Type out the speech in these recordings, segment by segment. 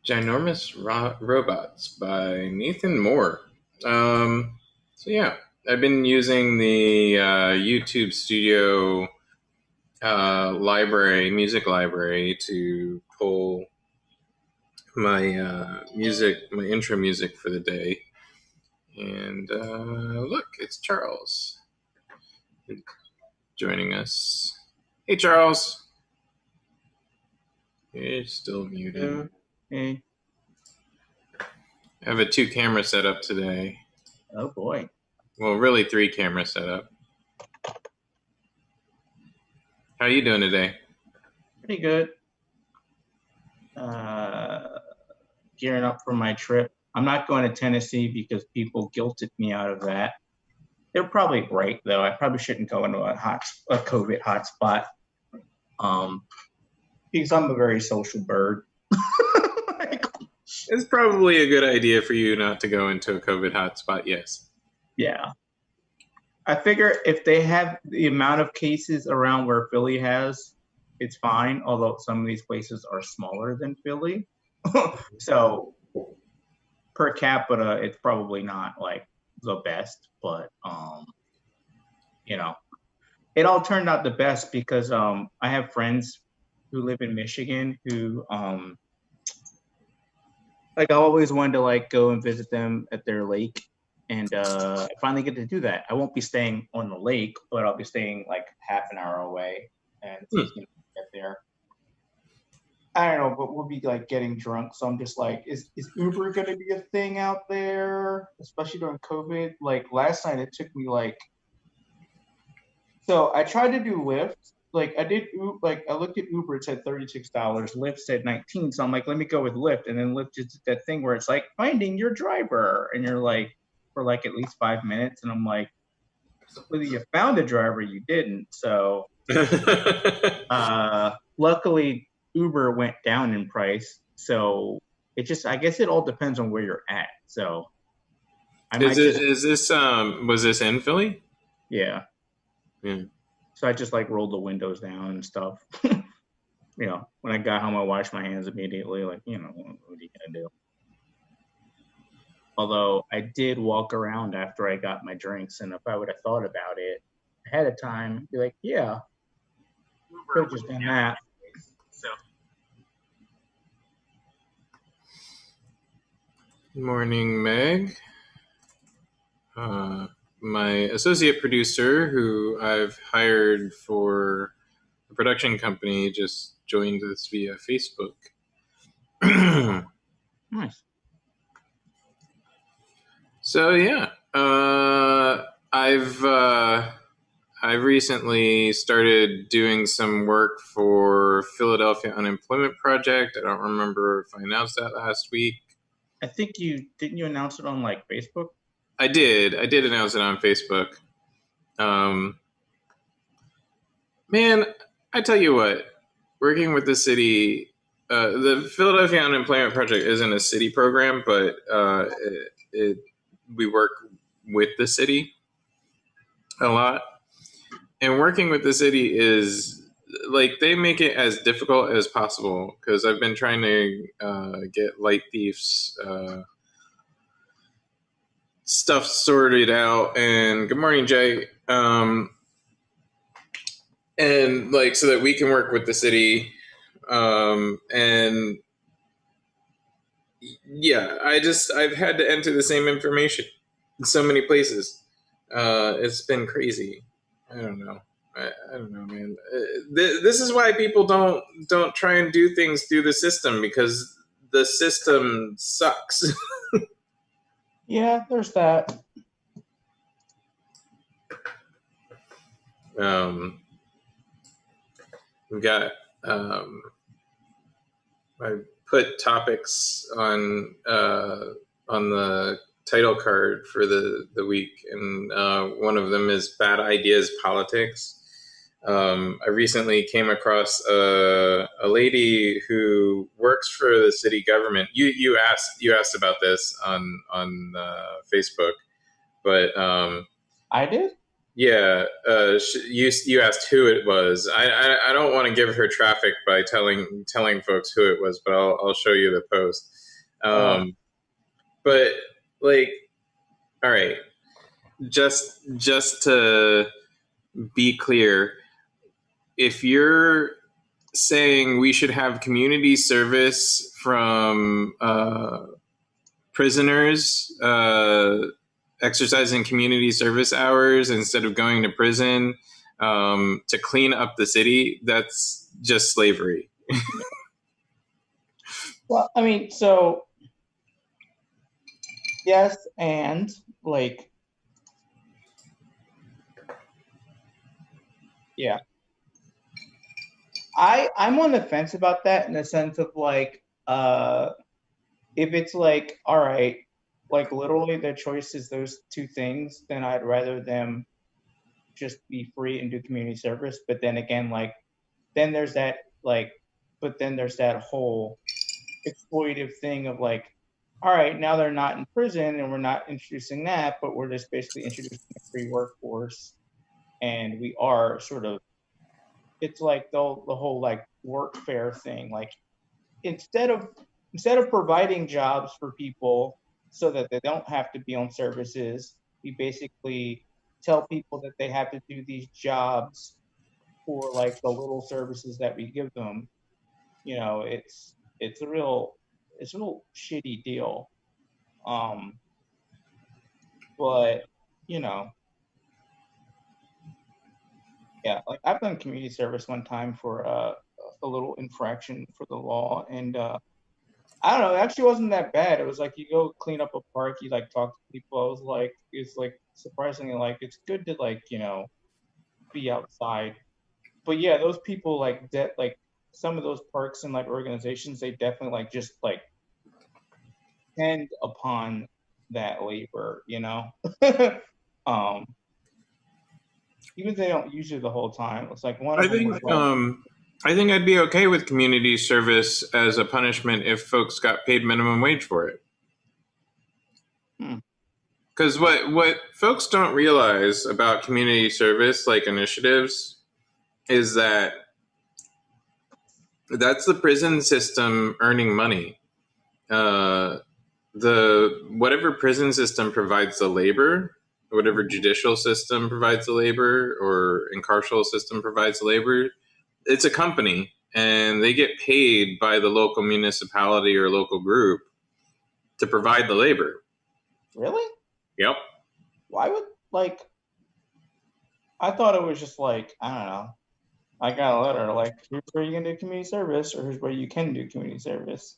Ginormous Robots by Nathan Moore. So yeah, I've been using the YouTube Studio music library, to pull my my intro music for the day. And look, it's Charles joining us. Hey, Charles. You're still muted. Hey. I have a 2-camera setup today. Oh boy. Well, really 3-camera setup. How are you doing today? Pretty good. Gearing up for my trip. I'm not going to Tennessee because people guilted me out of that. They're probably right though. I probably shouldn't go into a COVID hotspot. Because I'm a very social bird. It's probably a good idea for you not to go into a COVID hotspot, yes. Yeah. I figure if they have the amount of cases around where Philly has, it's fine, although some of these places are smaller than Philly. So per capita, it's probably not like the best, but it all turned out the best because I have friends who live in Michigan who I always wanted to like go and visit them at their lake, and I finally get to do that. I won't be staying on the lake, but I'll be staying like half an hour away, and it's easy to get there. I don't know, but we'll be like getting drunk. So I'm just like, is Uber going to be a thing out there, especially during COVID? Like last night, it took me so I tried to do Lyft. Like I looked at Uber, it said $36. Lyft said 19. So I'm like, let me go with Lyft. And then Lyft just did that thing where it's like finding your driver. And you're like, for like at least 5 minutes. And I'm like, whether you found a driver, you didn't. So luckily, Uber went down in price, so I guess it all depends on where you're at. So was this in Philly? Yeah. So I just like rolled the windows down and stuff. When I got home, I washed my hands immediately. Like, what are you gonna do? Although I did walk around after I got my drinks, and if I would have thought about it ahead of time, be like, yeah, could have just done that. So. Morning, Meg. My associate producer, who I've hired for a production company, just joined us via Facebook. Nice. So yeah, I've recently started doing some work for Philadelphia Unemployment Project. I don't remember if I announced that last week. I think didn't you announce it on like Facebook? I did announce it on Facebook. Man, I tell you what, working with the city, the Philadelphia Unemployment Project isn't a city program, but we work with the city a lot. And working with the city is like, they make it as difficult as possible, because I've been trying to get light thieves stuff sorted out. And good morning, Jay. And like, so that we can work with the city. And yeah, I've had to enter the same information in so many places. It's been crazy. I don't know. I don't know, man. This is why people don't try and do things through the system, because the system sucks. Yeah, there's that. We've got I put topics on the title card for the week, and one of them is bad ideas politics. I recently came across a lady who works for the city government. You asked about this on Facebook, but I did? Yeah, you asked who it was. I don't want to give her traffic by telling folks who it was, but I'll show you the post. But like, all right, just to be clear, if you're saying we should have community service from prisoners exercising community service hours instead of going to prison to clean up the city, that's just slavery. Well, I mean, so yes, and like, yeah, I'm on the fence about that in the sense of like, if it's like, all right, like literally their choice is those two things, then I'd rather them just be free and do community service. But then again, like, then there's that like, but then there's that whole exploitative thing of like, all right, now they're not in prison and we're not introducing that, but we're just basically introducing a free workforce, and we are sort of, it's like the whole like workfare thing. Like instead of providing jobs for people so that they don't have to be on services, we basically tell people that they have to do these jobs for like the little services that we give them. You know, it's a real shitty deal. Um, but you know, yeah, like I've done community service one time for a little infraction for the law, and I don't know, it actually wasn't that bad. It was like you go clean up a park, you like talk to people. I was like, it's like surprisingly like it's good to like, you know, be outside. But yeah, those people like that, like some of those parks and like organizations, they definitely like just like depend upon that labor, you know. um, Even if they don't use it the whole time. It's like one I of them was think like, I think I'd be okay with community service as a punishment if folks got paid minimum wage for it. hmm, Because what folks don't realize about community service, like initiatives, is that that's the prison system earning money. Uh, the whatever prison system provides the labor, whatever judicial system provides the labor, or carceral system provides the labor, it's a company, and they get paid by the local municipality or local group to provide the labor. really? Yep. Why would like? I thought it was just like, I don't know. I got a letter like, here's where you can do community service, or here's where you can do community service.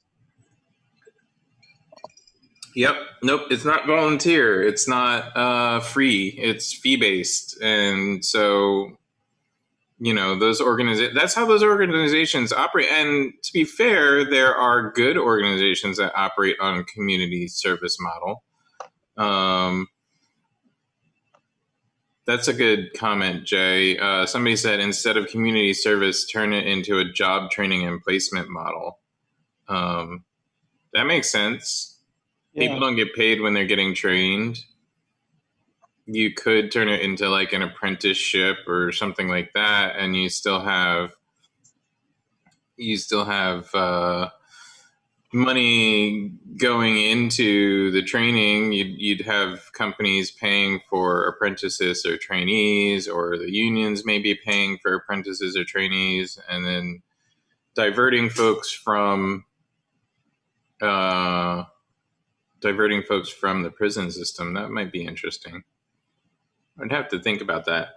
Yep. Nope. It's not volunteer. It's not free. It's fee based, and so those that's how those organizations operate. And to be fair, there are good organizations that operate on a community service model. That's a good comment, Jay. Somebody said instead of community service, turn it into a job training and placement model. That makes sense. Yeah. People don't get paid when they're getting trained. You could turn it into like an apprenticeship or something like that, and you still have money going into the training. You'd have companies paying for apprentices or trainees, or the unions maybe paying for apprentices or trainees, and then diverting folks from the prison system. That might be interesting. I'd have to think about that.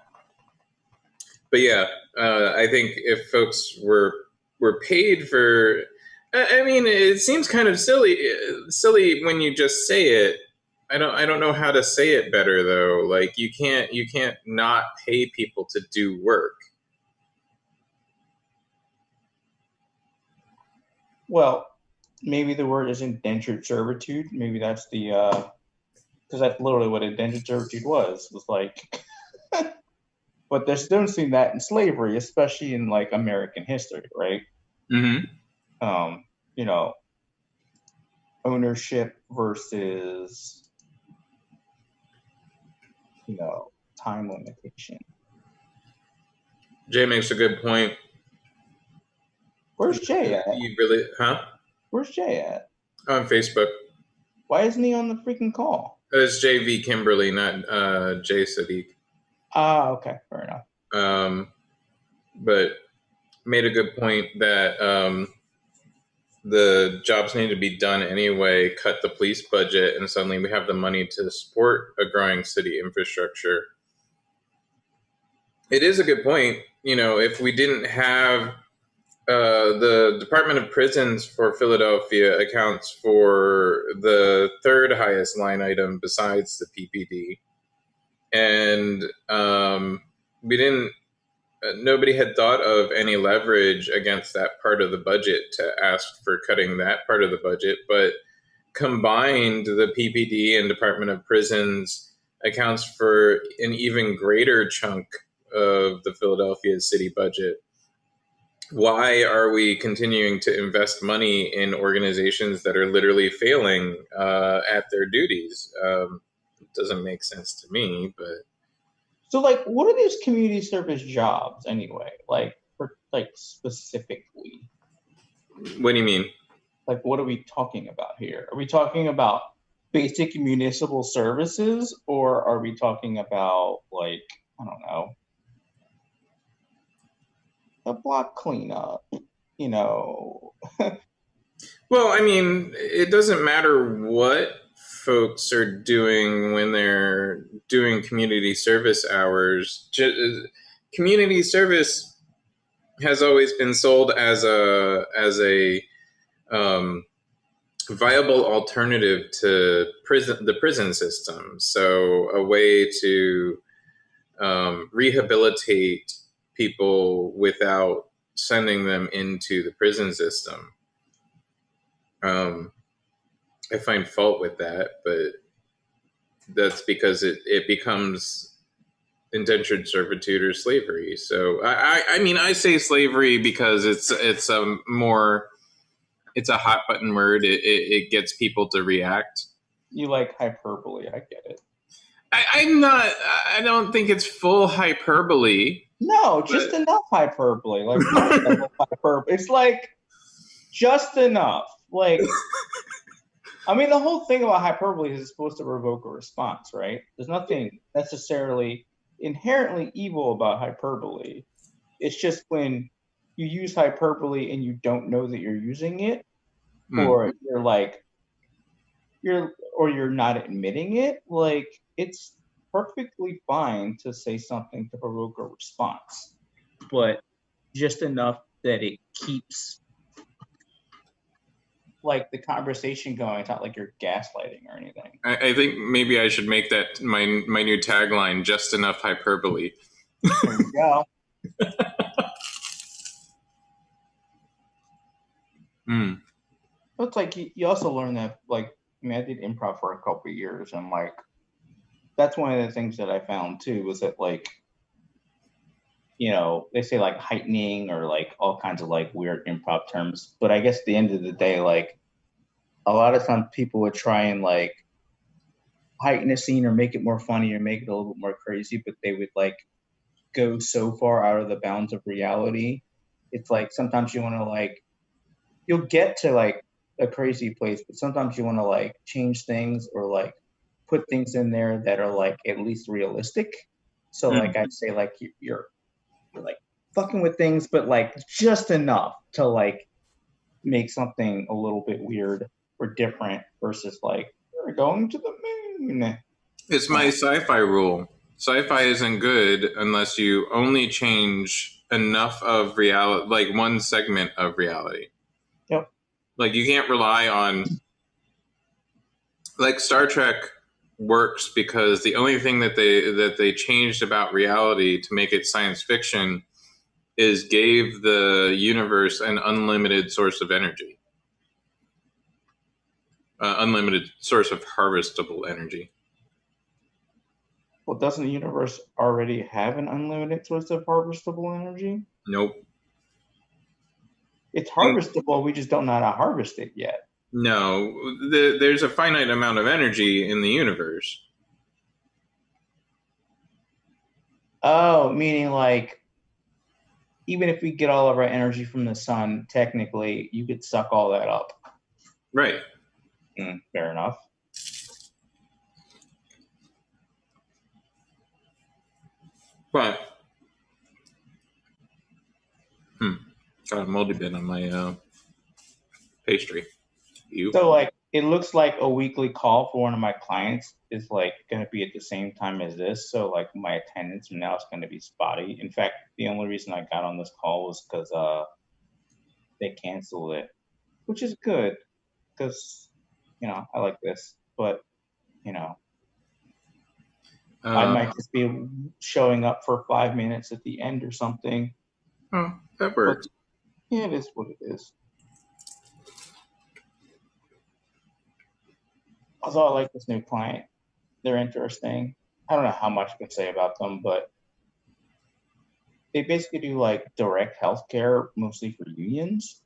But yeah, I think if folks were paid for, I mean, it seems kind of silly when you just say it. I don't know how to say it better though. Like you can't not pay people to do work. Well, maybe the word is indentured servitude. Maybe that's the because that's literally what indentured servitude was like. But there's still seen that in slavery, especially in like American history, right? Mm-hmm. You know, ownership versus time limitation. Jay makes a good point. Where's Jay at? You really, huh? Where's Jay at? On Facebook. Why isn't he on the freaking call? It's JV Kimberly, not Jay Sadiq. Okay, fair enough. But made a good point that the jobs need to be done anyway, cut the police budget, and suddenly we have the money to support a growing city infrastructure. It is a good point. If we didn't have the Department of Prisons for Philadelphia accounts for the third highest line item besides the PPD. And nobody had thought of any leverage against that part of the budget to ask for cutting that part of the budget. But combined, the PPD and Department of Prisons accounts for an even greater chunk of the Philadelphia city budget. Why are we continuing to invest money in organizations that are literally failing at their duties? It doesn't make sense to me, but. So, what are these community service jobs anyway? Specifically? What do you mean? What are we talking about here? Are we talking about basic municipal services, or are we talking about, I don't know, a block cleanup, Well, I mean, it doesn't matter what folks are doing when they're doing community service hours. Community service has always been sold as a viable alternative to the prison system. So a way to rehabilitate people without sending them into the prison system. I find fault with that, but that's because it becomes indentured servitude or slavery. So I mean, I say slavery because it's a hot button word. It gets people to react. You like hyperbole. I get it. I don't think it's full hyperbole. No, just enough hyperbole. Hyperbole. It's just enough. I mean, the whole thing about hyperbole is it's supposed to provoke a response, right? There's nothing necessarily inherently evil about hyperbole. It's just when you use hyperbole and you don't know that you're using it, or you're not admitting it. It's perfectly fine to say something to provoke a response, but just enough that it keeps the conversation going. It's not like you're gaslighting or anything. I think maybe I should make that my new tagline, just enough hyperbole. There you go. It's you also learn that, I did improv for a couple of years, and that's one of the things that I found too, was that they say heightening or all kinds of weird improv terms, but I guess at the end of the day, a lot of times people would try and heighten a scene or make it more funny or make it a little bit more crazy, but they would go so far out of the bounds of reality. It's sometimes you want to you'll get to a crazy place, but sometimes you want to change things or put things in there that are at least realistic. So I'd say you're fucking with things, but just enough to make something a little bit weird or different versus we're going to the moon. It's my sci-fi rule. Sci-fi isn't good unless you only change enough of reality, one segment of reality. Yep. You can't rely on Star Trek works because the only thing that they changed about reality to make it science fiction is gave the universe an unlimited source of energy, unlimited source of harvestable energy. Well, doesn't the universe already have an unlimited source of harvestable energy? Nope. It's harvestable. We just don't know how to harvest it yet. No, there's a finite amount of energy in the universe. Oh, meaning like even if we get all of our energy from the sun, technically you could suck all that up. Right. Fair enough. But got a moldy bit on my pastry. You? So like it looks like a weekly call for one of my clients is like going to be at the same time as this. So like my attendance from now is going to be spotty. In fact, the only reason I got on this call was because they canceled it, which is good because I like this, but you know I might just be showing up for 5 minutes at the end or something. Oh, that works. But, yeah, it is what it is. Also, I like this new client. They're interesting. I don't know how much I can say about them, but they basically do like direct healthcare, mostly for unions.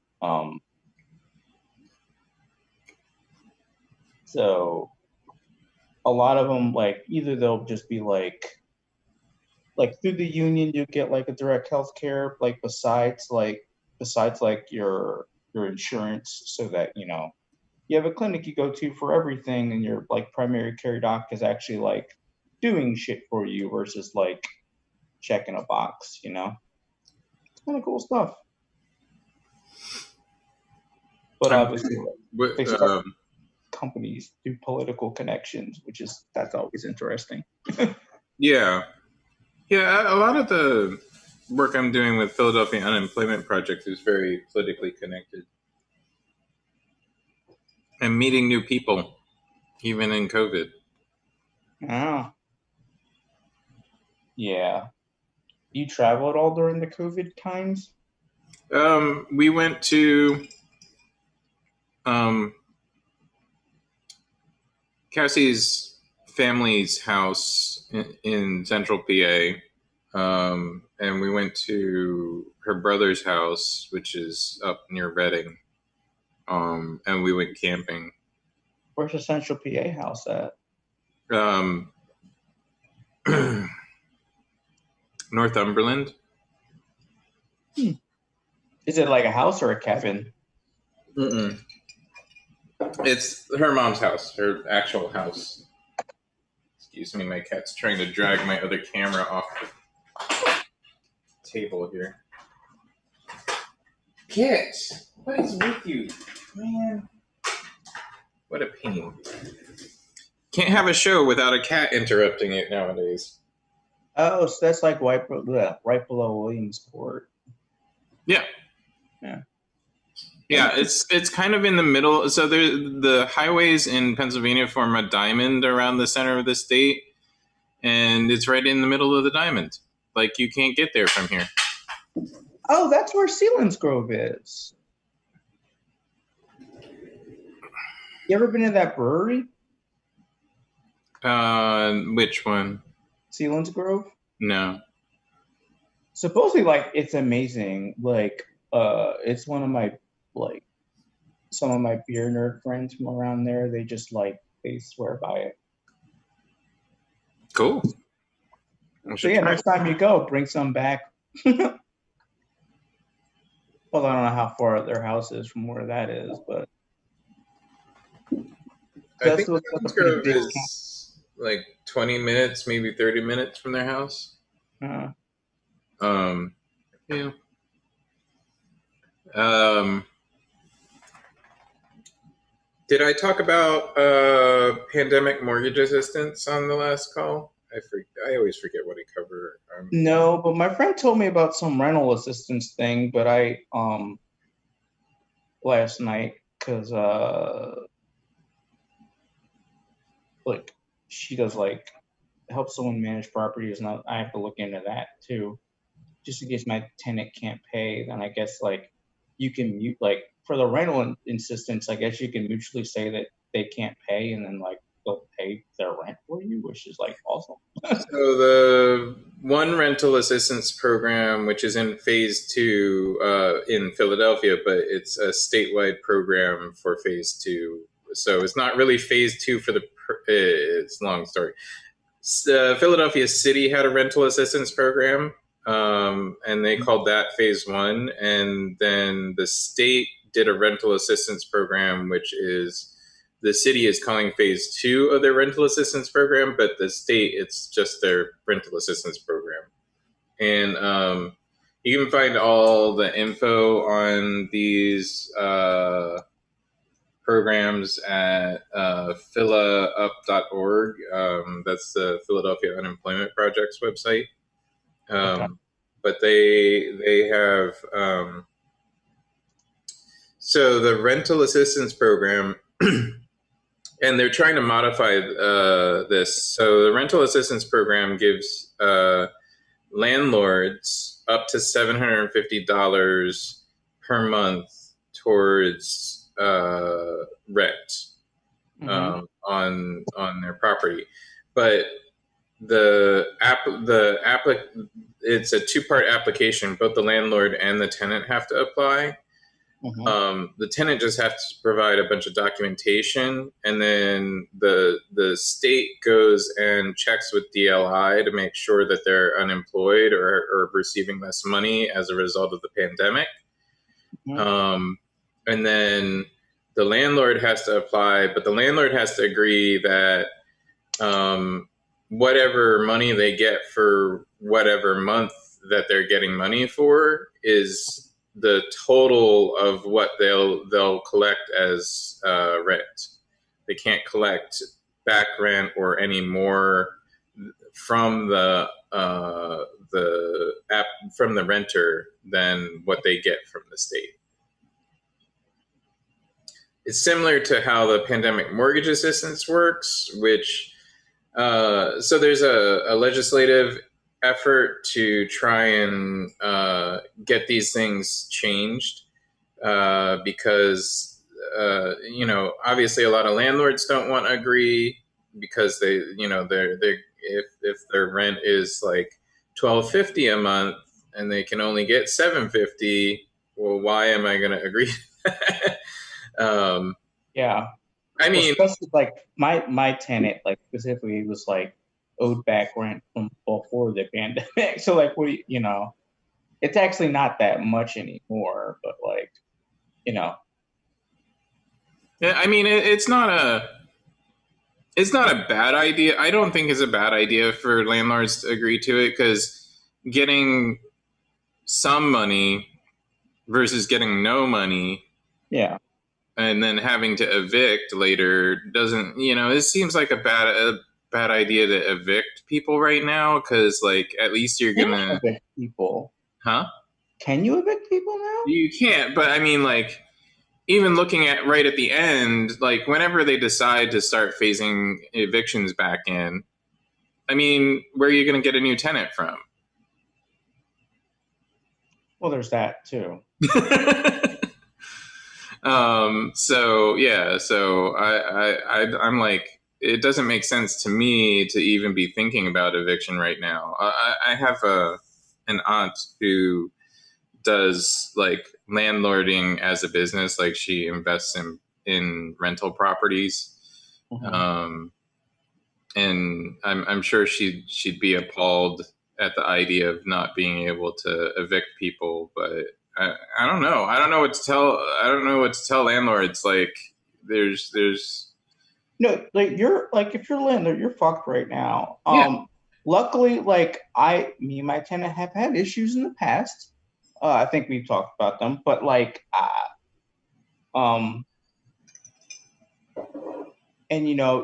So a lot of them, like either they'll just be like through the union, you get like a direct healthcare, like besides your insurance, so that you have a clinic you go to for everything, and your like primary care doc is actually like doing shit for you versus like checking a box. It's kind of cool stuff. But obviously, they start companies through political connections, that's always interesting. Yeah. A lot of the work I'm doing with Philadelphia Unemployment Project is very politically connected. And meeting new people, even in COVID. Oh. Yeah. You travel at all during the COVID times? We went to Cassie's family's house in central PA. And we went to her brother's house, which is up near Reading. And we went camping. Where's the central PA house at? Northumberland. Is it like a house or a cabin? It's her mom's house, her actual house. Excuse me, my cat's trying to drag my other camera off the table here. Kit, what is with you? Man, what a pain. Can't have a show without a cat interrupting it nowadays. Oh, so that's like right below Williamsport. Yeah. Yeah, it's kind of in the middle. So the highways in Pennsylvania form a diamond around the center of the state, and it's right in the middle of the diamond. Like, you can't get there from here. Oh, that's where Selinsgrove is. You ever been to that brewery? Which one? Selinsgrove? No. Supposedly, like, it's amazing. Like, it's one of my, like, some of my beer nerd friends from around there, they just, like, they swear by it. Cool. So, yeah, next time you go, bring some back. Well, I don't know how far their house is from where that is, but I think Grove is like 20 minutes, maybe 30 minutes from their house. Yeah. Did I talk about pandemic mortgage assistance on the last call? I always forget what I cover. No, but my friend told me about some rental assistance thing, but I last night, because like she does like help someone manage properties, and I have to look into that too, just in case my tenant can't pay. Then I guess like you can mute, like for the rental assistance, I guess you can mutually say that they can't pay, and then like they'll pay their rent for you, which is like awesome. So the one rental assistance program, which is in phase 2 in Philadelphia, but it's a statewide program for phase 2. So it's not really phase 2 for it's a long story. Philadelphia City had a rental assistance program, and they called that phase one. And then the state did a rental assistance program, which is the city is calling phase two of their rental assistance program, but the state, it's just their rental assistance program. And you can find all the info on these programs at philaup.org. That's the Philadelphia Unemployment Project's website. Okay. But they have so the rental assistance program, and they're trying to modify this. So the rental assistance program gives landlords up to $750 per month towards rent on their property, but it's a two-part application. Both the landlord and the tenant have to apply. The tenant just has to provide a bunch of documentation, and then the state goes and checks with DLI to make sure that they're unemployed or receiving less money as a result of the pandemic. And then the landlord has to apply, but the landlord has to agree that whatever money they get for whatever month that they're getting money for is the total of what they'll collect as rent. They can't collect back rent or any more from the renter than what they get from the state. It's similar to how the pandemic mortgage assistance works, which so there's a legislative effort to try and get these things changed because obviously a lot of landlords don't want to agree because they if their rent is like $1,250 a month and they can only get $750, well, why am I going to agree? Yeah. I mean, especially like my tenant, like specifically, was like owed back rent from before the pandemic. So like it's actually not that much anymore. But like, yeah. I mean, it's not a bad idea. I don't think it's a bad idea for landlords to agree to it, because getting some money versus getting no money. Yeah. And then having to evict later doesn't, it seems like a bad idea to evict people right now, because like at least you're gonna evict people. Huh? Can you evict people now? You can't, but I mean, like, even looking at right at the end, like whenever they decide to start phasing evictions back in, I mean, where are you gonna get a new tenant from? Well, there's that too. So I'm like, it doesn't make sense to me to even be thinking about eviction right now. I have an aunt who does like landlording as a business. Like she invests in rental properties. And I'm sure she'd be appalled at the idea of not being able to evict people, but I don't know. I don't know what to tell landlords. Like there's no, like if you're a landlord, you're fucked right now. Yeah. Luckily, like me and my tenant have had issues in the past. I think we've talked about them, but like and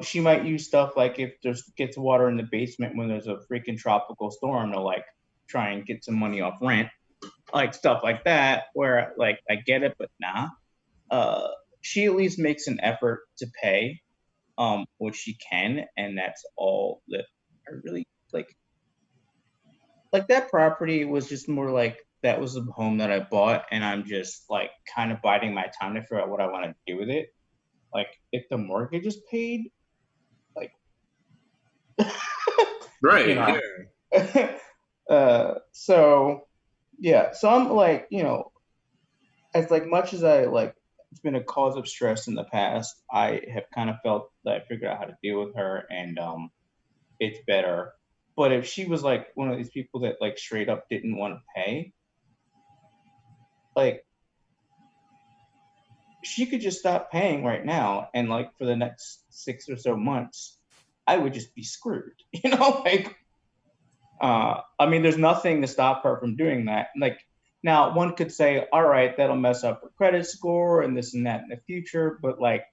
she might use stuff like if there's gets water in the basement when there's a freaking tropical storm to like try and get some money off rent. Like stuff like that, where like I get it, but nah. She at least makes an effort to pay, what she can, and that's all that I really like. Like that property was just more like that was the home that I bought, and I'm just like kind of biding my time to figure out what I want to do with it. Like if the mortgage is paid, like right. Yeah. So yeah, so I'm like, as like much as I like, it's been a cause of stress in the past. I have kind of felt that I figured out how to deal with her, and it's better. But if she was like one of these people that like straight up didn't want to pay, like she could just stop paying right now, and like for the next 6 or so months, I would just be screwed. Like I mean, there's nothing to stop her from doing that. Like now, one could say, all right, that'll mess up her credit score and this and that in the future, but like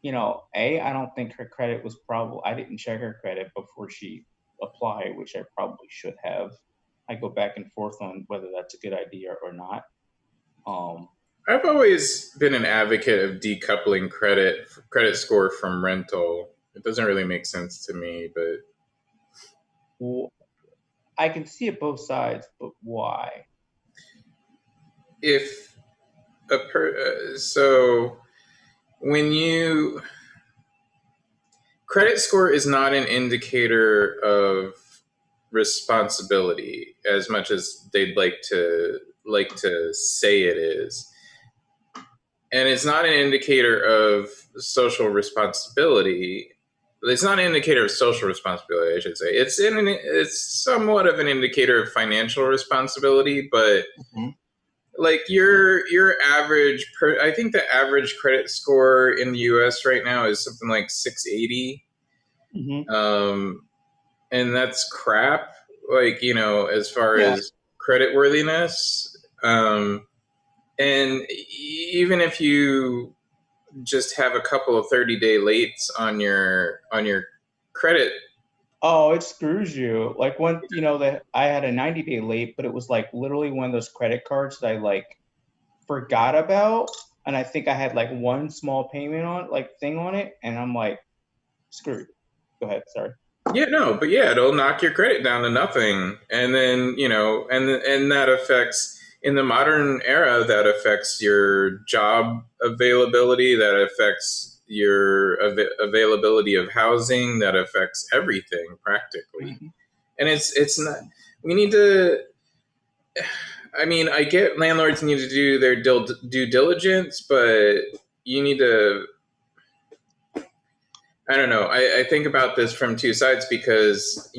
I don't think her credit was probably, I didn't check her credit before she applied, which I probably should have. I go back and forth on whether that's a good idea or not. I've always been an advocate of decoupling credit score from rental. It doesn't really make sense to me, but Well, I can see it both sides, but why? if so when you credit score is not an indicator of responsibility as much as they'd like to say it is, and it's not an indicator of social responsibility. It's not an indicator of social responsibility, I should say. It's somewhat of an indicator of financial responsibility, but like your average I think the average credit score in the US right now is something like 680. And that's crap, like, as far as credit worthiness. And even if you just have a couple of 30-day lates on your credit. Oh, it screws you. Like when that I had a 90-day late, but it was like literally one of those credit cards that I like forgot about, and I think I had like one small payment on thing on it, and I'm like screwed. Go ahead, sorry. Yeah, no, but yeah, it'll knock your credit down to nothing, and then and that affects, in the modern era, that affects your job availability, that affects your availability of housing, that affects everything practically. And it's not, we need to, I mean, I get landlords need to do their due diligence, but you need to, I don't know. I think about this from two sides because,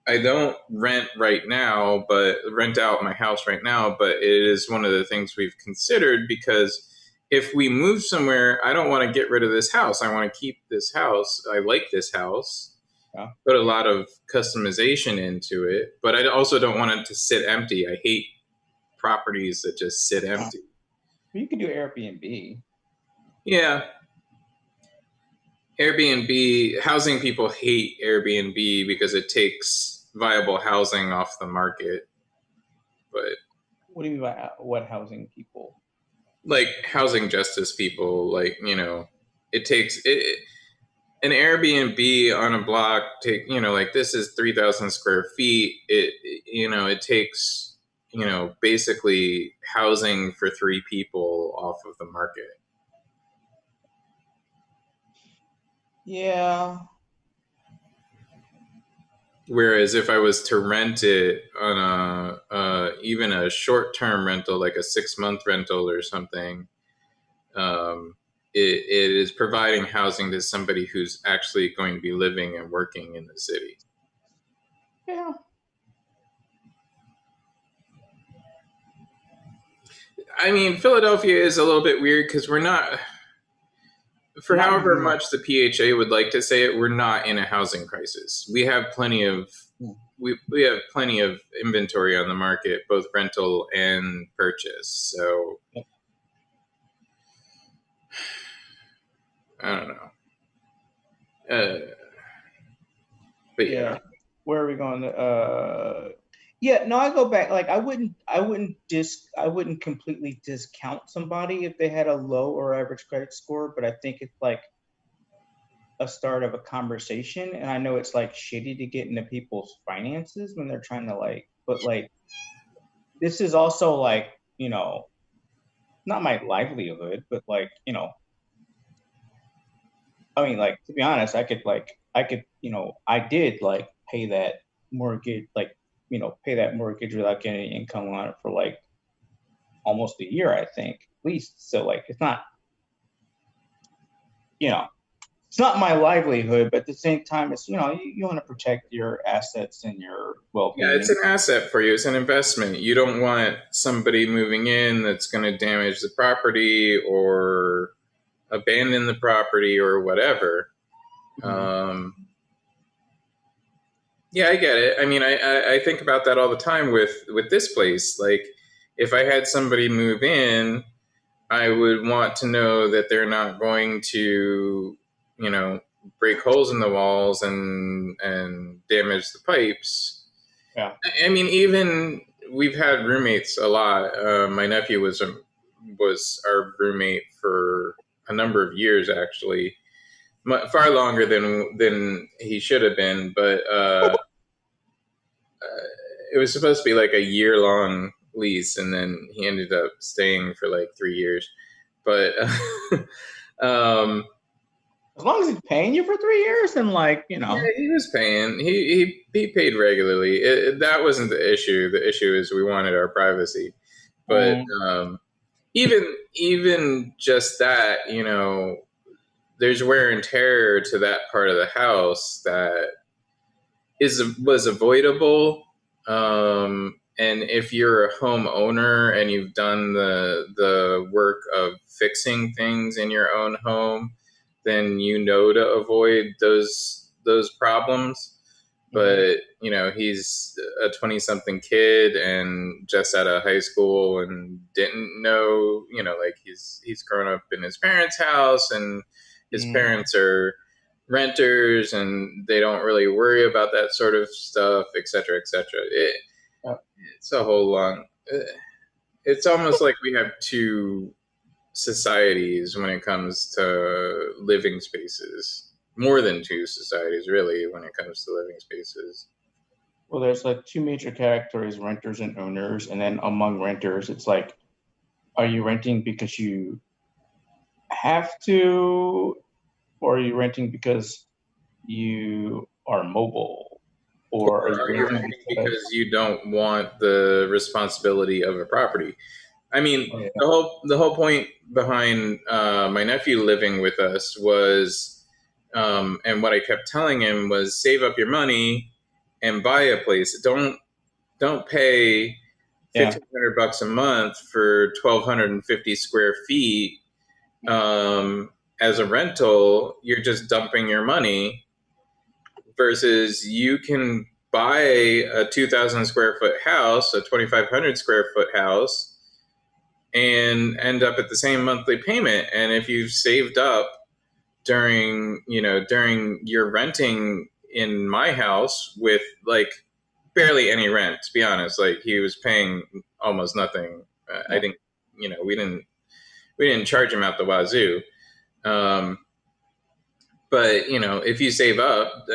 I don't rent out my house right now, but it is one of the things we've considered, because if we move somewhere, I don't want to get rid of this house. I want to keep this house. I like this house. Yeah. Put a lot of customization into it, but I also don't want it to sit empty. I hate properties that just sit empty. You could do Airbnb. Yeah. Airbnb, housing people hate Airbnb because it takes viable housing off the market. But what do you mean by what housing people? Like housing justice people, like, it takes an Airbnb on a block like this is 3,000 square feet. It takes, basically housing for 3 people off of the market. Yeah. Whereas if I was to rent it on even a short-term rental, like a 6-month rental or something, it is providing housing to somebody who's actually going to be living and working in the city. Yeah. I mean, Philadelphia is a little bit weird because we're not, for however much the PHA would like to say it, we're not in a housing crisis. We have plenty of we have plenty of inventory on the market, both rental and purchase. So I don't know. But yeah. Where are we going? I go back. Like I wouldn't completely discount somebody if they had a low or average credit score, but I think it's like a start of a conversation. And I know it's like shitty to get into people's finances when they're trying to but this is also like, not my livelihood, but I mean, to be honest, I did pay that mortgage, pay that mortgage without getting any income on it for almost a year, I think, at least. So it's not, it's not my livelihood, but at the same time, it's, you want to protect your assets and your Yeah, well-being. it's an asset for you. It's an investment. You don't want somebody moving in that's going to damage the property or abandon the property or whatever. Yeah, I get it. I mean, I think about that all the time with this place. Like, if I had somebody move in, I would want to know that they're not going to, break holes in the walls and damage the pipes. Yeah. I mean, even we've had roommates a lot. My nephew was our roommate for a number of years, actually, far longer than he should have been. But it was supposed to be like a year-long lease, and then he ended up staying for like 3 years. But as long as he's paying you for 3 years, then yeah, he was paying. He paid regularly. That wasn't the issue. The issue is we wanted our privacy. But even just that, there's wear and tear to that part of the house that was avoidable. And if you're a homeowner and you've done the work of fixing things in your own home, then to avoid those problems. But he's a 20-something kid and just out of high school and didn't know, like he's grown up in his parents' house, and his parents are renters and they don't really worry about that sort of stuff, et cetera, et cetera. It's a whole long. It's almost like we have two societies when it comes to living spaces. More than two societies, really, when it comes to living spaces. Well, there's like two major categories: renters and owners. And then among renters, it's like, are you renting because you have to, or are you renting because you are mobile, or are you renting because you don't want the responsibility of a property? I mean, the whole point behind my nephew living with us was, and what I kept telling him was, save up your money and buy a place. Don't pay $1,500 a month for 1,250 square feet as a rental. You're just dumping your money. Versus you can buy a 2,000 square foot house, a 2,500 square foot house, and end up at the same monthly payment. And if you've saved up during your renting in my house with like barely any rent, to be honest, like he was paying almost nothing. I think, we didn't charge him out the wazoo. But if you save up,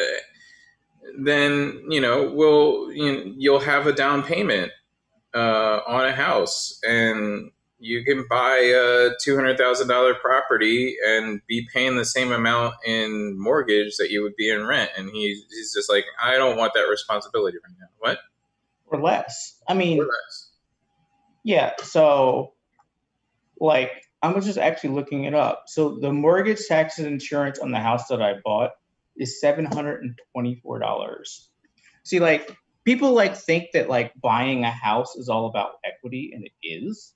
then you'll have a down payment on a house, and you can buy a $200,000 property and be paying the same amount in mortgage that you would be in rent. And he's just like, I don't want that responsibility right now. What? Or less. I mean, or less. Yeah. So, I was just actually looking it up. So the mortgage, taxes, insurance on the house that I bought is $724. See, people think that buying a house is all about equity, and it is.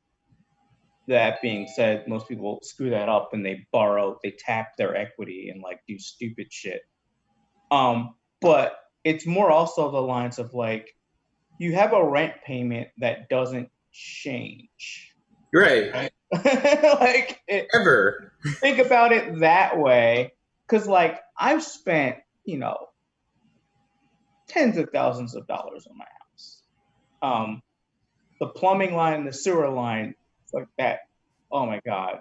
That being said, most people screw that up and they tap their equity and do stupid shit. But it's more also the lines of you have a rent payment that doesn't change. Right? Ever. Think about it that way. Because I've spent, tens of thousands of dollars on my house. The plumbing line, the sewer line, it's like that. Oh my God.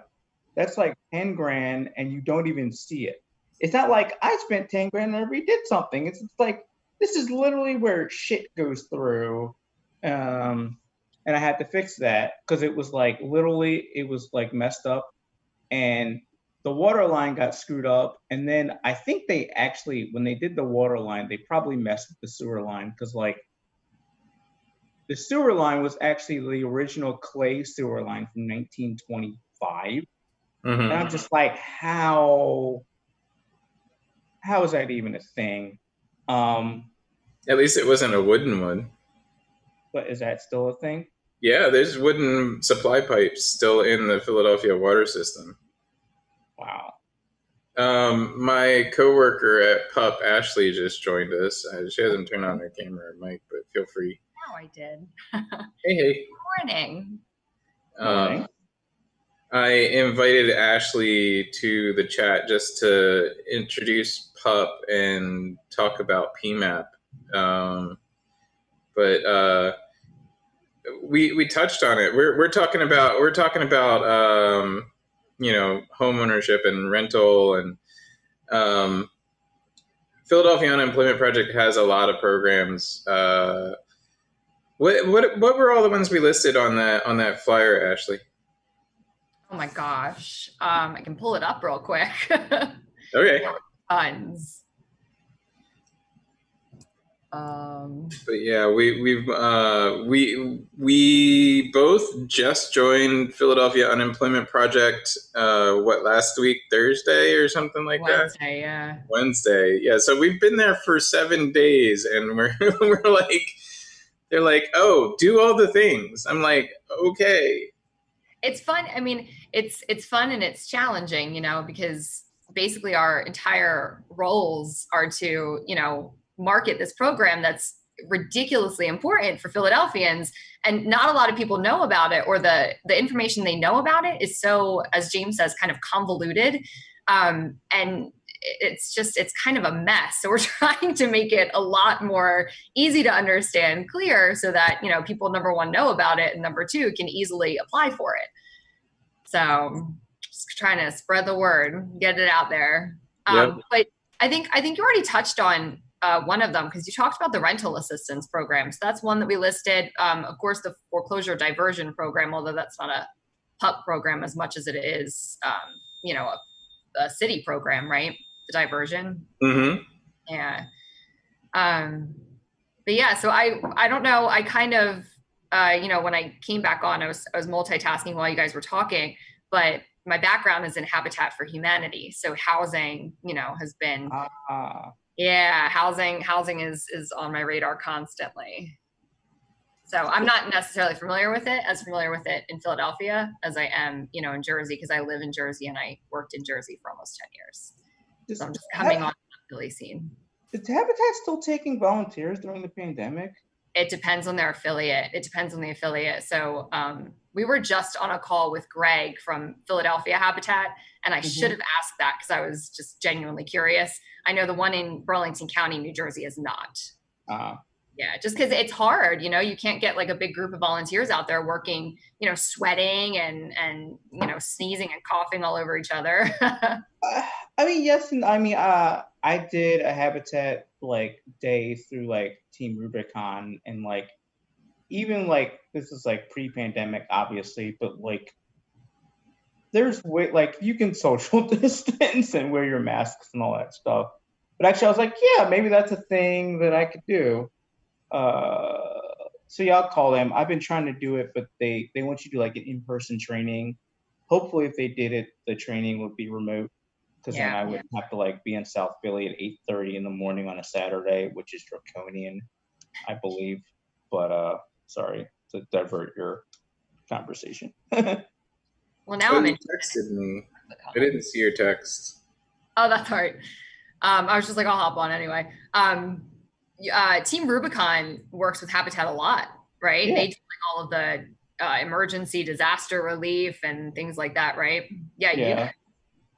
That's like 10 grand and you don't even see it. It's not like I spent 10 grand and I redid something. It's like, this is literally where shit goes through. And I had to fix that because it was literally, it was messed up. And the water line got screwed up. And then I think they actually, when they did the water line, they probably messed with the sewer line because the sewer line was actually the original clay sewer line from 1925. Mm-hmm. And I'm just how how is that even a thing? Um, At least it wasn't a wooden one. but is that still a thing? Yeah, there's wooden supply pipes still in the Philadelphia water system. Wow. My coworker at Pup, Ashley, just joined us. She hasn't turned on her camera or mic, but feel free. Now I did. Hey. Good morning. Morning. I invited Ashley to the chat just to introduce Pup and talk about PMAP. But we touched on it. We're talking about home ownership and rental, and Philadelphia Unemployment Project has a lot of programs. What were all the ones we listed on that flyer, Ashley? Oh my gosh. I can pull it up real quick. Okay. Tons. But yeah, we both just joined Philadelphia Unemployment Project. Last week, Thursday or something like Wednesday, yeah. Wednesday, yeah. So we've been there for 7 days, and we're like, they're like, oh, do all the things. I'm like, okay. It's fun. I mean, it's fun and it's challenging, because basically our entire roles are to, market this program that's ridiculously important for Philadelphians, and not a lot of people know about it, or the information they know about it is so, as James says, kind of convoluted, and it's kind of a mess. So we're trying to make it a lot more easy to understand, clear, so that people, number one, know about it, and number two, can easily apply for it. So just trying to spread the word, get it out there. Yep. But I think you already touched on one of them, because you talked about the rental assistance program. So that's one that we listed. Of course, the foreclosure diversion program, although that's not a PUP program as much as it is, a city program, right? The diversion. Mm-hmm. Yeah. But yeah, so I don't know. I kind of, when I came back on, I was multitasking while you guys were talking, but my background is in Habitat for Humanity. So housing, has been, housing is on my radar constantly. So I'm not necessarily familiar with it in Philadelphia as I am, in Jersey, because I live in Jersey and I worked in Jersey for almost 10 years. So I'm just coming on the Philly scene. Is Habitat still taking volunteers during the pandemic? It depends on their affiliate. It depends on the affiliate. So we were just on a call with Greg from Philadelphia Habitat, and I should have asked that because I was just genuinely curious. I know the one in Burlington County, New Jersey, is not. Yeah, just because it's hard, you can't get like a big group of volunteers out there working, sweating and sneezing and coughing all over each other. Yes, and I did a Habitat day through Team Rubicon, and even this is pre-pandemic, obviously, but there's way you can social distance and wear your masks and all that stuff. But actually, I was like, yeah, maybe that's a thing that I could do. So yeah, I'll call them. I've been trying to do it, but they want you to do an in-person training. Hopefully, if they did it, the training would be remote, because then I would have to be in South Philly at 8:30 in the morning on a Saturday, which is draconian, I believe. But sorry to divert your conversation. Well, now I'm texted me. I didn't see your text. Oh, that's all right. I was just I'll hop on anyway. Team Rubicon works with Habitat a lot, right? Yeah. They do all of the emergency disaster relief and things like that, right? Yeah.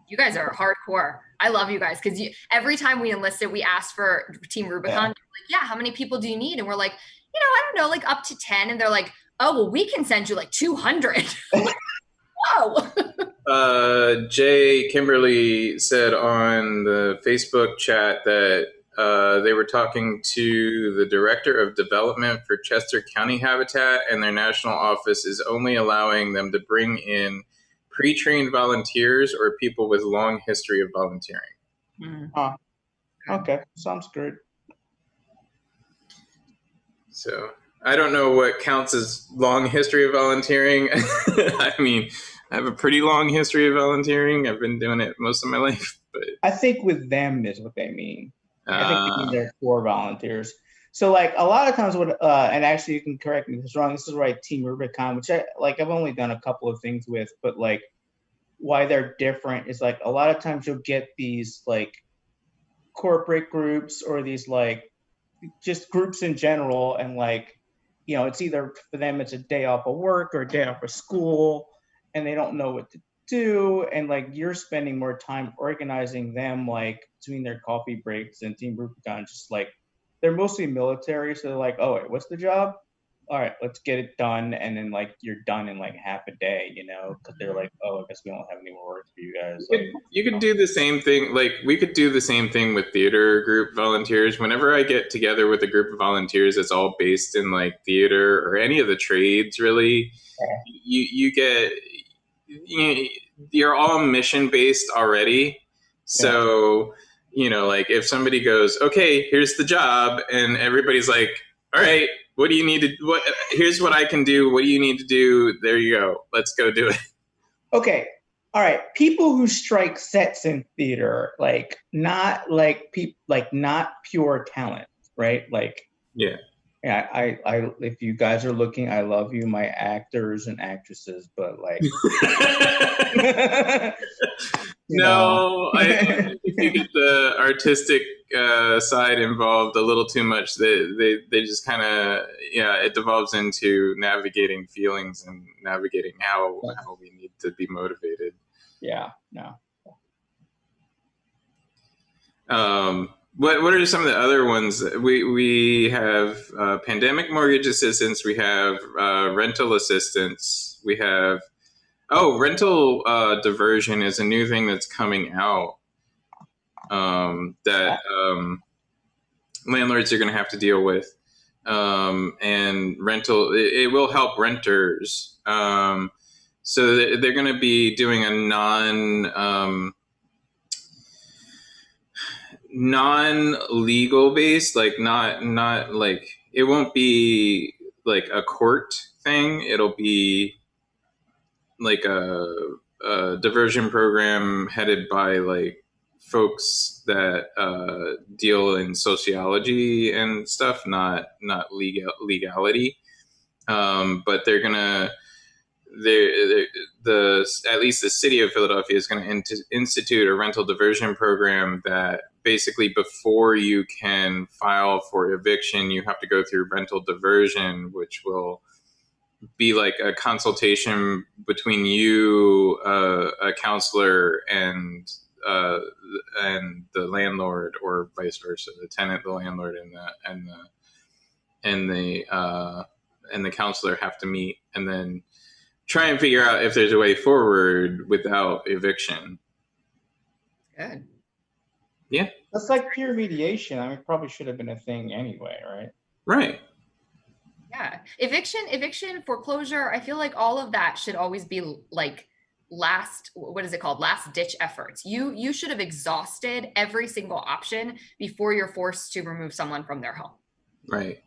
You guys are hardcore. I love you guys, because every time we enlisted, we asked for Team Rubicon. Yeah. How many people do you need? And we're like, I don't know, up to 10. And they're like, oh, well, we can send you 200. Whoa. Jay Kimberly said on the Facebook chat that they were talking to the director of development for Chester County Habitat, and their national office is only allowing them to bring in pre-trained volunteers or people with long history of volunteering. Okay, sounds good. So I don't know what counts as long history of I have a pretty long history of volunteering. I've been doing it most of my life, I think with them is what they mean. I think they mean uh, they're core volunteers. So like a lot of times what and actually you can correct me if it's wrong. This is right, Team Rubicon, which I've only done a couple of things with, but like why they're different is like a lot of times you'll get these like corporate groups or these like just groups in general, and like it's either for them it's a day off of work or a day off of school, and they don't know what to do, and like you're spending more time organizing them like between their coffee breaks. And Team Rubicon just like they're mostly military, so they're like, oh wait, what's the job? All right, let's get it done. And then like you're done in like half a day, because they're like, oh, I guess we don't have any more work for you guys. you could do the same thing. Like we could do the same thing with theater group volunteers. Whenever I get together with a group of volunteers that's all based in like theater or any of the trades, really, you get you're all mission based already. So like if somebody goes, okay, here's the job, and everybody's like, all right, what do you need to? Here's what I can do. What do you need to do? There you go. Let's go do it. Okay. All right. People who strike sets in theater, like not like not pure talent, right? Like Yeah. I if you guys are looking, I love you, my actors and actresses, but like no, I you get the artistic side involved a little too much. They just kind of it devolves into navigating feelings and navigating how we need to be motivated. Yeah, no. What are some of the other ones? We have pandemic mortgage assistance. We have rental assistance. We have rental diversion is a new thing that's coming out that landlords are going to have to deal with. And rental, it will help renters. So they're going to be doing a non-legal based, like not like it won't be like a court thing. It'll be like a diversion program headed by like folks that deal in sociology and stuff, not legality. But they're gonna at least the city of Philadelphia is going to institute a rental diversion program that basically before you can file for eviction, you have to go through rental diversion, which will be like a consultation between you, a counselor, and the landlord, or vice versa, the tenant, the landlord, and the counselor have to meet and then try and figure out if there's a way forward without eviction. Good. Yeah. That's like peer mediation. I mean, it probably should have been a thing anyway, right? Right. Yeah. Eviction, foreclosure, I feel like all of that should always be like last ditch efforts. You should have exhausted every single option before you're forced to remove someone from their home. Right.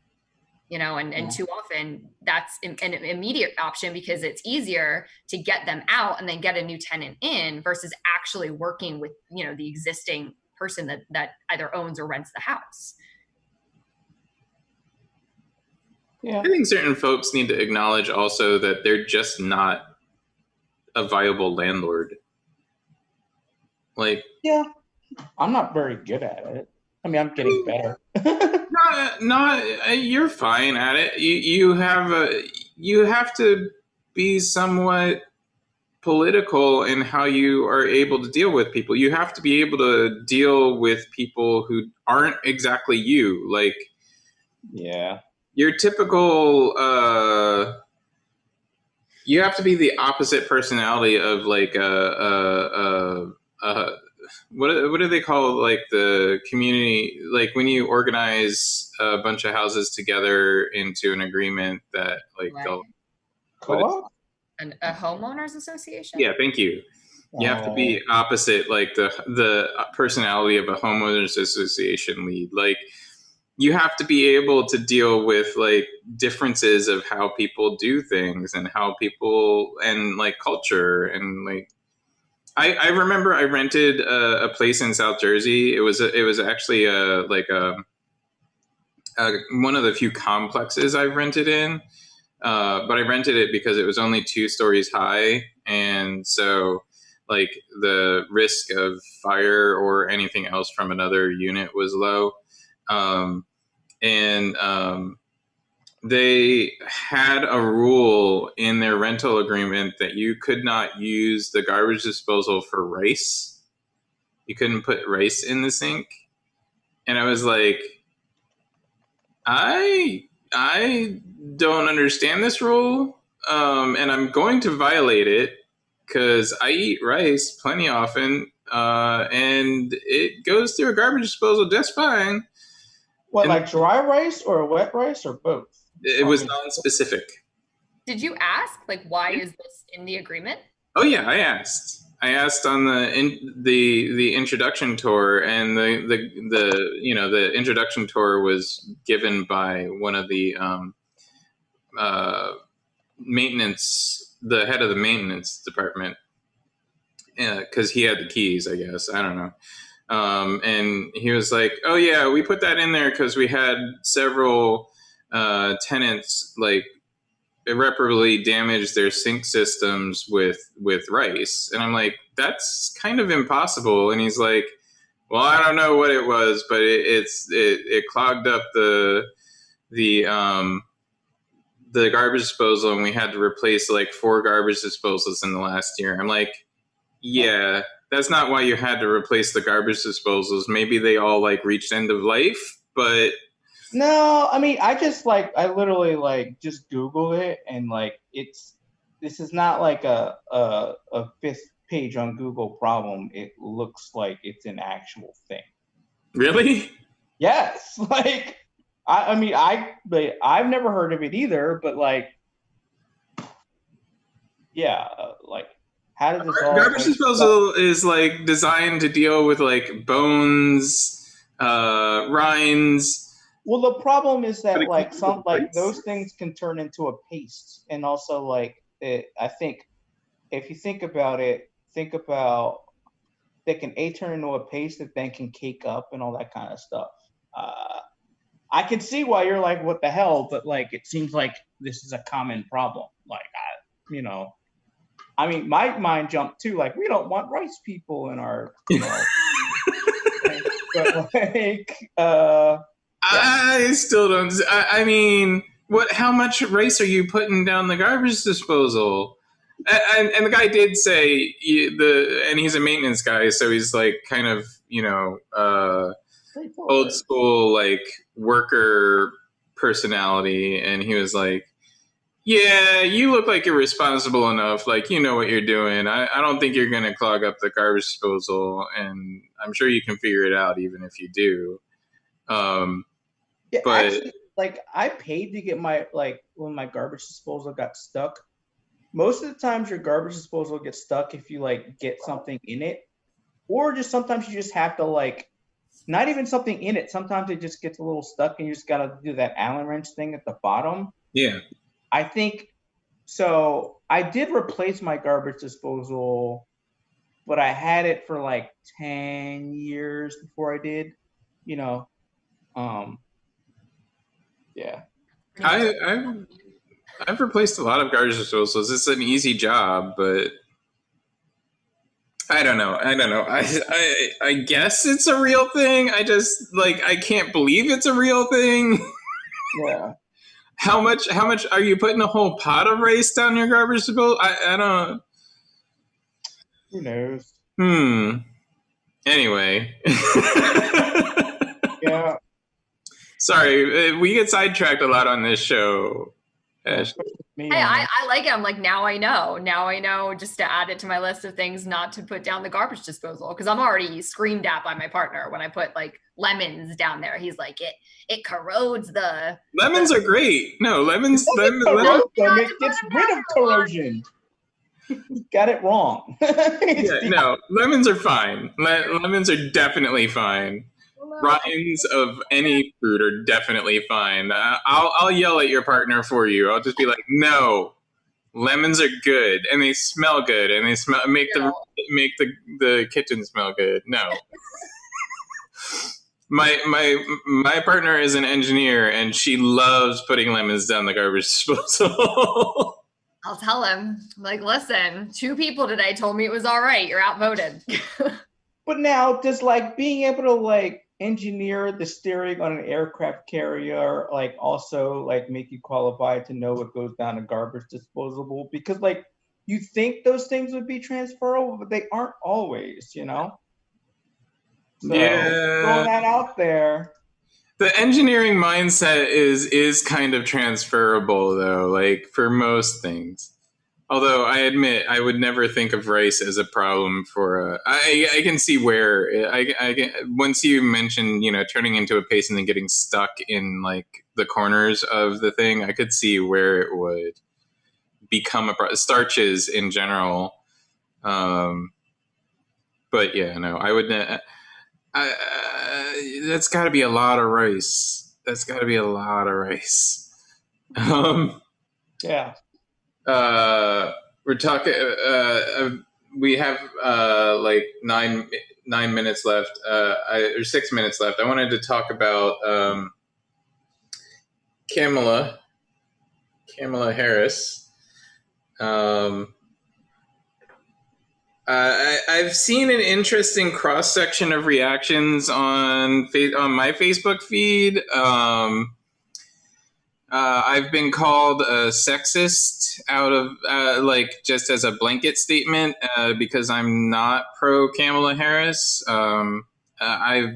And too often that's an immediate option because it's easier to get them out and then get a new tenant in versus actually working with, the existing person that either owns or rents the house. Yeah. I think certain folks need to acknowledge also that they're just not a viable landlord. Like, yeah, I'm not very good at it. I mean, I'm getting better. You're fine at it. You have to be somewhat political in how you are able to deal with people. You have to be able to deal with people who aren't exactly you. Like, yeah, your typical. You have to be the opposite personality of like what do they call like the community, like when you organize a bunch of houses together into an agreement that like co-op? A homeowners association? Yeah, thank you. You have to be opposite like the personality of a homeowners association lead. Like you have to be able to deal with like differences of how people do things and how people and like culture and like I remember I rented a place in South Jersey. It was actually one of the few complexes I've rented in. But I rented it because it was only 2 stories high, and so like the risk of fire or anything else from another unit was low. And they had a rule in their rental agreement that you could not use the garbage disposal for rice. You couldn't put rice in the sink. And I was like, I don't understand this rule, and I'm going to violate it because I eat rice plenty often, and it goes through a garbage disposal just fine. What, And like dry rice or wet rice or both? it was non-specific. Did you ask, like, why is this in the agreement? Oh yeah, I asked. I asked on the introduction tour, and the introduction tour was given by one of the maintenance, the head of the maintenance department, because he had the keys, I guess. I don't know. And he was like, "Oh yeah, we put that in there because we had several tenants like irreparably damage their sink systems with rice." And I'm like, "That's kind of impossible." And he's like, "Well, I don't know what it was, but it clogged up the garbage disposal, and we had to replace like 4 garbage disposals in the last year." I'm like, "Yeah, that's not why you had to replace the garbage disposals. Maybe they all like reached end of life, but." No, I mean, I literally like just Googled it, and like this is not like a 5th page on Google problem. It looks like it's an actual thing. Really? Yes, like I mean, I've never heard of it either, but like, yeah, like how did this all? Garbage disposal is like designed to deal with like bones, rinds. Well, the problem is that like those things can turn into a paste, and also like I think if you think about it, they can turn into a paste that then can cake up and all that kind of stuff. I can see why you're like, what the hell, but like it seems like this is a common problem. Like I mean, my mind jumped too. Like we don't want rice people in our, but like. I still don't. I mean, how much rice are you putting down the garbage disposal? And the guy did say and he's a maintenance guy, so he's like kind of old school like worker personality, and he was like, "Yeah, you look like you're responsible enough. Like you know what you're doing. I don't think you're gonna clog up the garbage disposal, and I'm sure you can figure it out even if you do." Yeah, but actually, like I paid to get when my garbage disposal got stuck. Most of the times your garbage disposal gets stuck if you like get something in it, or just sometimes you just have to like not even something in it. Sometimes it just gets a little stuck and you just gotta do that Allen wrench thing at the bottom. Yeah. I think so. I did replace my garbage disposal, but I had it for like 10 years before I did, yeah. I've replaced a lot of garbage disposals. It's an easy job, but I don't know. I guess it's a real thing. I just like I can't believe it's a real thing. Yeah. How much are you putting a whole pot of rice down your garbage disposal? I don't. Who knows? Anyway. Yeah. Sorry, we get sidetracked a lot on this show. Hey, I like it. I'm like, now I know just to add it to my list of things not to put down the garbage disposal, because I'm already screamed at by my partner when I put like lemons down there. He's like, it corrodes the lemons are great. No, lemons it gets rid of corrosion. Got it wrong. No, lemons are fine. Lemons are definitely fine. Rinds of any fruit are definitely fine. I'll yell at your partner for you. I'll just be like, no, Lemons are good, and they smell good, and they make the kitchen smell good. No. My partner is an engineer, and she loves putting lemons down the garbage disposal. I'll tell him, I'm like, listen, 2 people today told me it was all right. You're outvoted. But now, does like being able to like engineer the steering on an aircraft carrier like also like make you qualified to know what goes down a garbage disposal? Because like you think those things would be transferable, but they aren't always, you know? So throwing that out there. The engineering mindset is kind of transferable though, like for most things. Although I admit I would never think of rice as a problem for I can see where once you mention, you know, turning into a paste and then getting stuck in like the corners of the thing, I could see where it would become starches in general. But yeah, no, I would that's got to be a lot of rice. That's got to be a lot of rice. Yeah. We're talking. We have like nine minutes left, or 6 minutes left. I wanted to talk about Kamala Harris. I've seen an interesting cross section of reactions on my Facebook feed. I've been called a sexist out of like just as a blanket statement because I'm not pro Kamala Harris. I've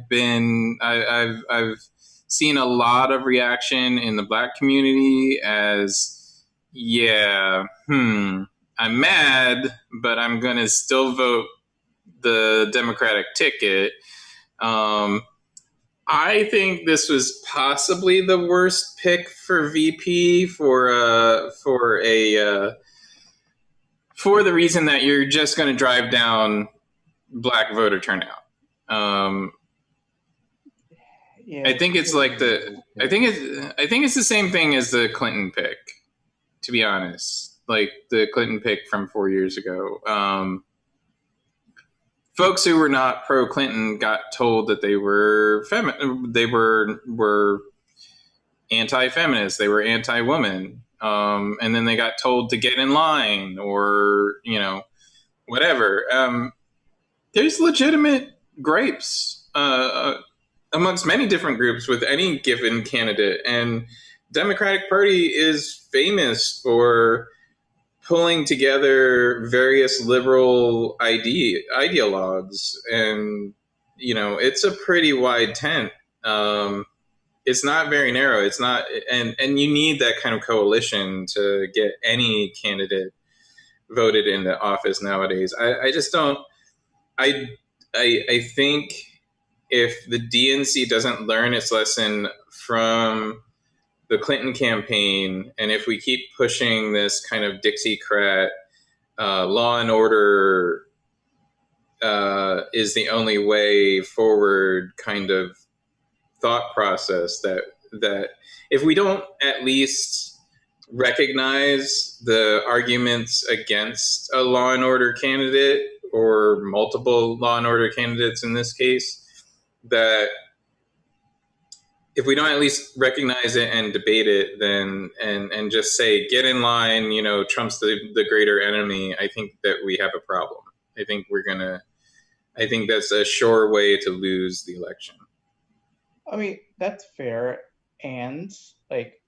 seen a lot of reaction in the Black community as, yeah, I'm mad, but I'm gonna still vote the Democratic ticket. I think this was possibly the worst pick for VP for the reason that you're just going to drive down Black voter turnout. Yeah, I think it's like I think it's the same thing as the Clinton pick, to be honest. Like the Clinton pick from 4 years ago. Folks who were not pro Clinton got told that they were were anti-feminist, they were anti-woman, and then they got told to get in line or, you know, whatever. There's legitimate gripes amongst many different groups with any given candidate, and Democratic Party is famous for pulling together various liberal ideologues, and you know, it's a pretty wide tent. It's not very narrow. It's not, and you need that kind of coalition to get any candidate voted into office nowadays. I just don't. I think if the DNC doesn't learn its lesson from the Clinton campaign, and if we keep pushing this kind of Dixiecrat law and order is the only way forward kind of thought process, that if we don't at least recognize the arguments against a law and order candidate or multiple law and order candidates in this case, that if we don't at least recognize it and debate it, then and just say, get in line, you know, Trump's the greater enemy, I think that we have a problem. I think that's a sure way to lose the election. I mean, that's fair. And like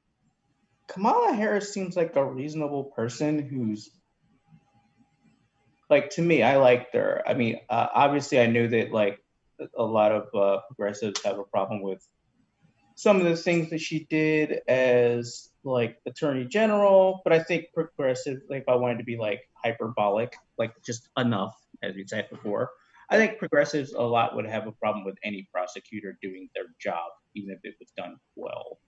Kamala Harris seems like a reasonable person who's like, to me, I liked her. I mean, obviously I knew that like a lot of progressives have a problem with some of the things that she did as like attorney general, but I think progressive, like if I wanted to be like hyperbolic, like just enough, as we said before, I think progressives a lot would have a problem with any prosecutor doing their job, even if it was done well.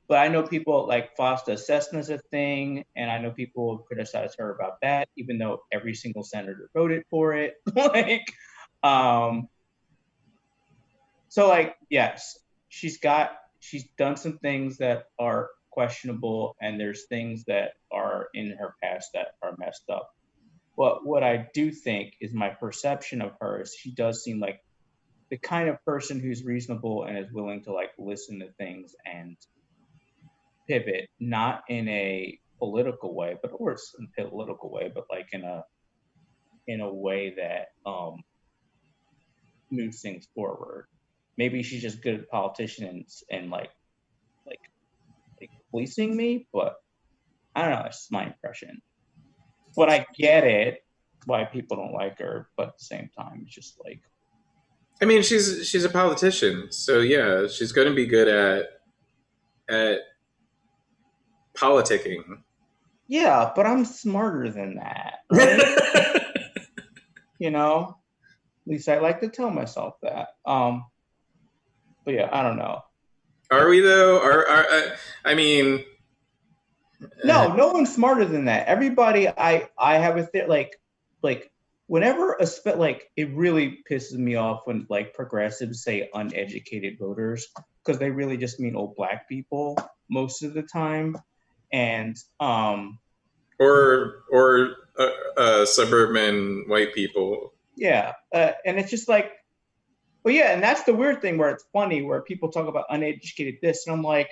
But I know people like FOSTA assessment is a thing, and I know people have criticized her about that, even though every single senator voted for it. Like, so like, yes, she's done some things that are questionable, and there's things that are in her past that are messed up. But what I do think is my perception of her is she does seem like the kind of person who's reasonable and is willing to like listen to things and pivot, not in a political way, but of course in a political way, but like in a way that moves things forward. Maybe she's just good at politicians and like policing me, but I don't know. It's just my impression. But I get it why people don't like her, but at the same time, it's just like. I mean, she's a politician, so yeah, she's going to be good at politicking. Yeah, but I'm smarter than that, right? You know, at least I like to tell myself that. But yeah, I don't know. Are we though? I mean, no one's smarter than that. Everybody, I have a thing like whenever like it really pisses me off when like progressives say uneducated voters, because they really just mean old black people most of the time, and or suburban white people. Yeah, and it's just like, well, yeah, and that's the weird thing where it's funny where people talk about uneducated this, and I'm like,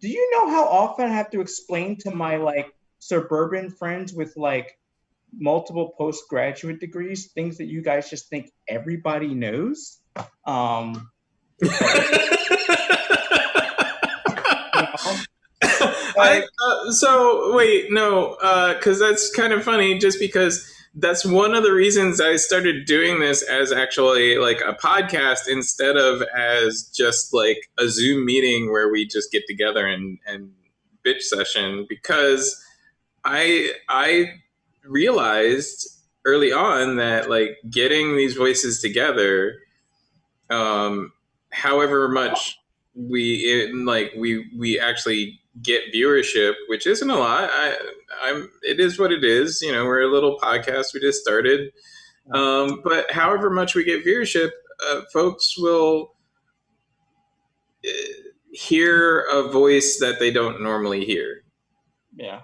do you know how often I have to explain to my like suburban friends with like multiple postgraduate degrees things that you guys just think everybody knows? You know? So wait, no, because that's kind of funny. Just because that's one of the reasons I started doing this as actually like a podcast instead of as just like a Zoom meeting where we just get together and bitch session, because I realized early on that like getting these voices together, however much we actually get viewership, which isn't a lot. It is what it is. You know, we're a little podcast. We just started. But however much we get viewership, folks will hear a voice that they don't normally hear. Yeah.